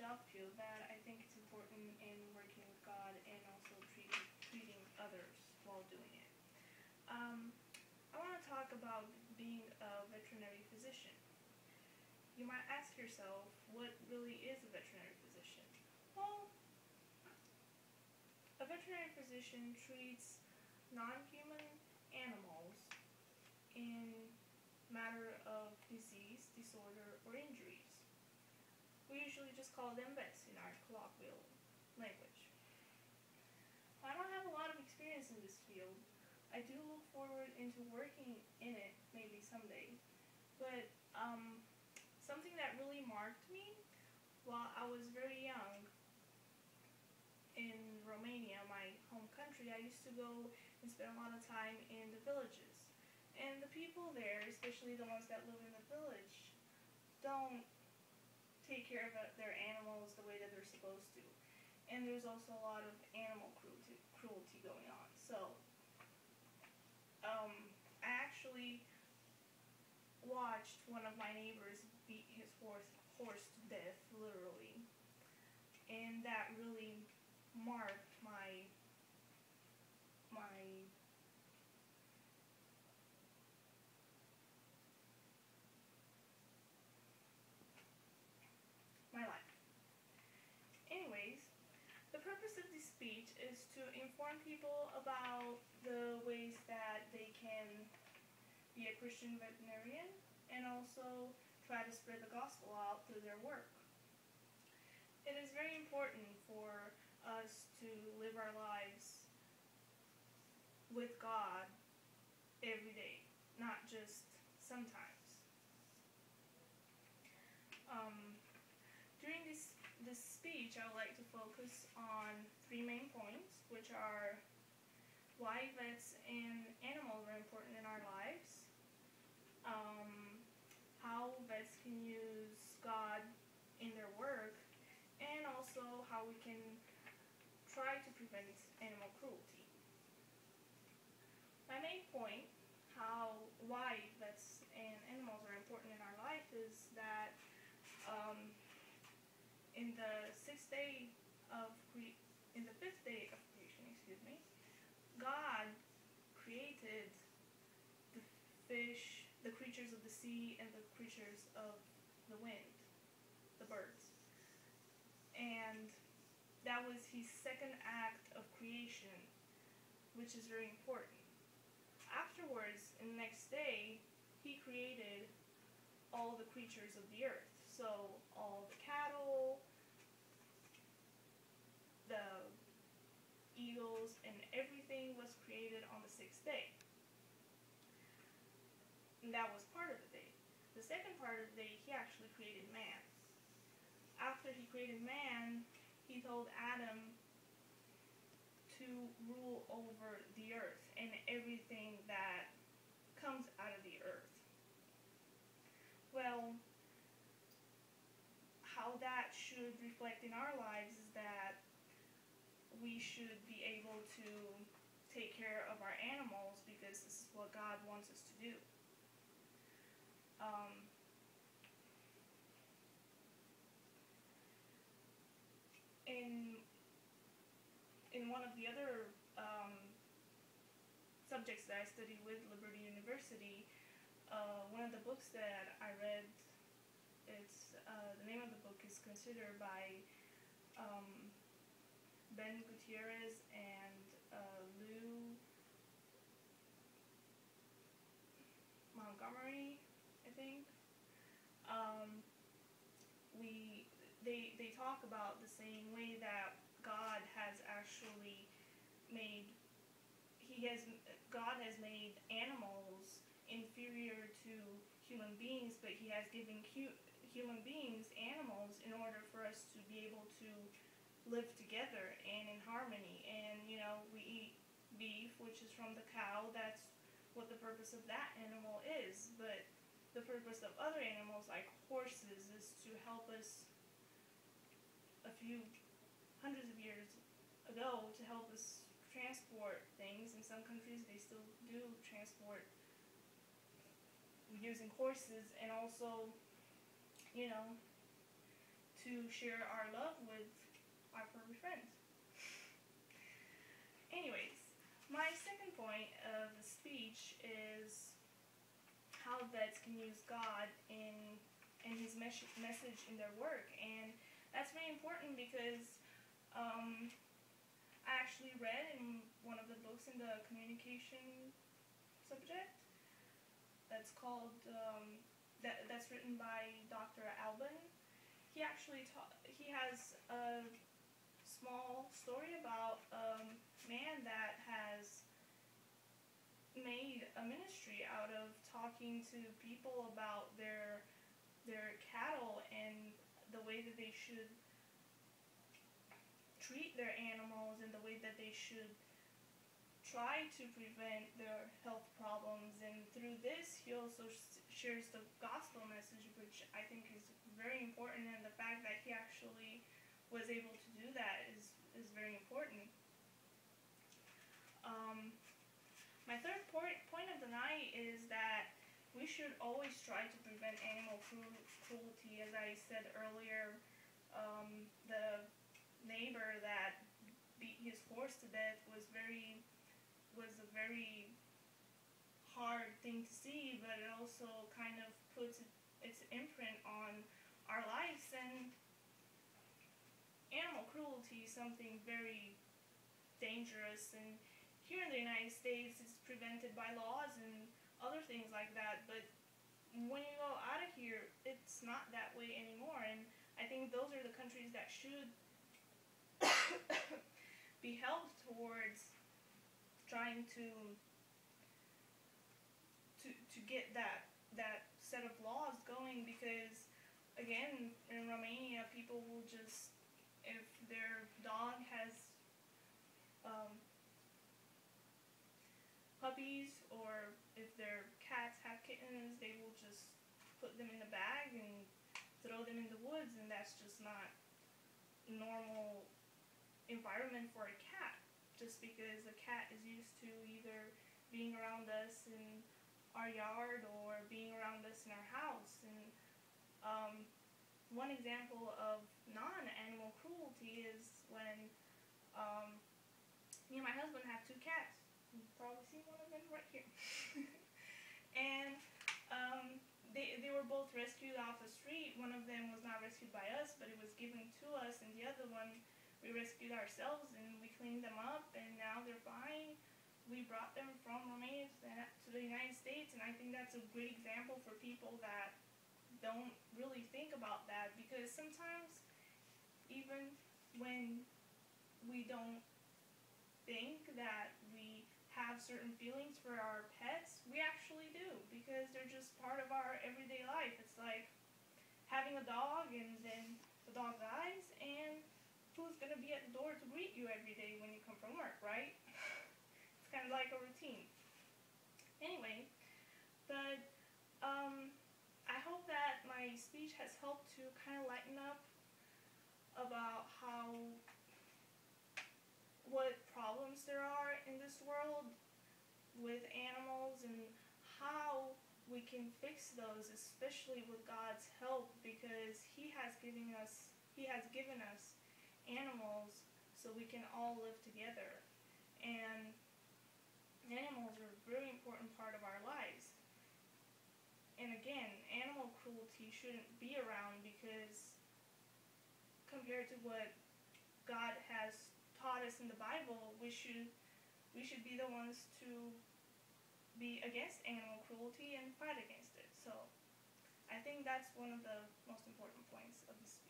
job field that I think it's important in working with God and also treating others while doing it. Um, I want to talk about being a veterinary physician. You might ask yourself, what really is a veterinary physician? Well, a veterinary physician treats non-human animals in matter of disease, disorder, or injuries. We usually just call them vets in our colloquial language. I don't have a lot of experience in this field. I do look forward into working in it maybe someday. But something that really marked me while I was very young in Romania, my home country, I used to go and spend a lot of time in the villages. And the people there, especially the ones that live in the village, don't take care of their animals the way that they're supposed to. And there's also a lot of animal cruelty going on. So, I actually watched one of my neighbors beat his horse to death, literally. And that really marked my my life. Anyways, the purpose of this speech is to inform people about the ways that they can be a Christian veterinarian and also try to spread the gospel out through their work. It is very important for us to live our lives with God every day, not just sometimes. Um, During this speech, I would like to focus on three main points, which are why vets and animals are important in our lives, how vets can use God in their work, and also how we can try to prevent animal cruelty. My main point, why vets and animals are important in our life, is that in the fifth day of creation, God created the fish, the creatures of the sea, and the creatures of the wind, the birds. And that was his second act of creation, which is very important. Afterwards, in the next day, he created all the creatures of the earth. So all the cattle, the eagles, and everything was created on the sixth day. And that was part of the day. The second part of the day, he actually created man. After he created man, he told Adam to rule over the earth and everything that comes out of the earth. Well, how that should reflect in our lives is that we should be able to take care of our animals because this is what God wants us to do. In one of the other subjects that I studied with Liberty University, one of the books that I read, the name of the book is Consider by Ben Gutierrez and Lou Montgomery, I think. They talk about the same way that God has actually made God has made animals inferior to human beings, but he has given human beings animals in order for us to be able to live together and in harmony. And we eat beef, which is from the cow. That's what the purpose of that animal is. But the purpose of other animals like horses is to help us a few hundreds of years ago to help us transport things. In some countries they still do transport using horses, and also to share our love with our furry friends. Anyways, my second point of the speech is how vets can use God in his message in their work. And that's very important because I actually read in one of the books in the communication subject that's called that's written by Dr. Alban. He has a small story about a man that has made a ministry out of talking to people about their cattle and the way that they should treat their animals and the way that they should try to prevent their health problems. And through this, he also shares the gospel message, which I think is very important, and the fact that he actually was able to do that is very important. My third point of the night is that we should always try to prevent animal cruelty. As I said earlier, the neighbor that beat his horse to death was a very hard thing to see, but it also kind of puts its imprint on our lives. And animal cruelty is something very dangerous, and here in the United States it's prevented by laws and other things like that, but when you go out of here, it's not that way anymore. And I think those are the countries that should be helped towards trying to get that set of laws going, because again, in Romania, people will just, if their dog has puppies, or if their cats have kittens, they will just put them in a bag and throw them in the woods, and that's just not a normal environment for a cat, just because a cat is used to either being around us in our yard or being around us in our house. And one example of non-animal cruelty is when me and my husband have two cats. You've probably seen one of them right here. And they were both rescued off the street. One of them was not rescued by us, but it was given to us, and the other one we rescued ourselves, and we cleaned them up, and now they're fine. We brought them from Romania to the United States, and I think that's a great example for people that don't really think about that, because sometimes even when we don't think that we have certain feelings for our pets, we actually do, because they're just part of our everyday life. It's like having a dog, and then the dog dies, and who's going to be at the door to greet you every day when you come from work, right? It's kind of like a routine. Anyway, but I hope that my speech has helped to kind of lighten up about what problems there are in this world with animals, and how we can fix those, especially with God's help, because He has given us animals so we can all live together. And animals are a very important part of our lives. And again, animal cruelty shouldn't be around, because compared to what God has taught us in the Bible, we should be the ones to be against animal cruelty and fight against it. So I think that's one of the most important points of this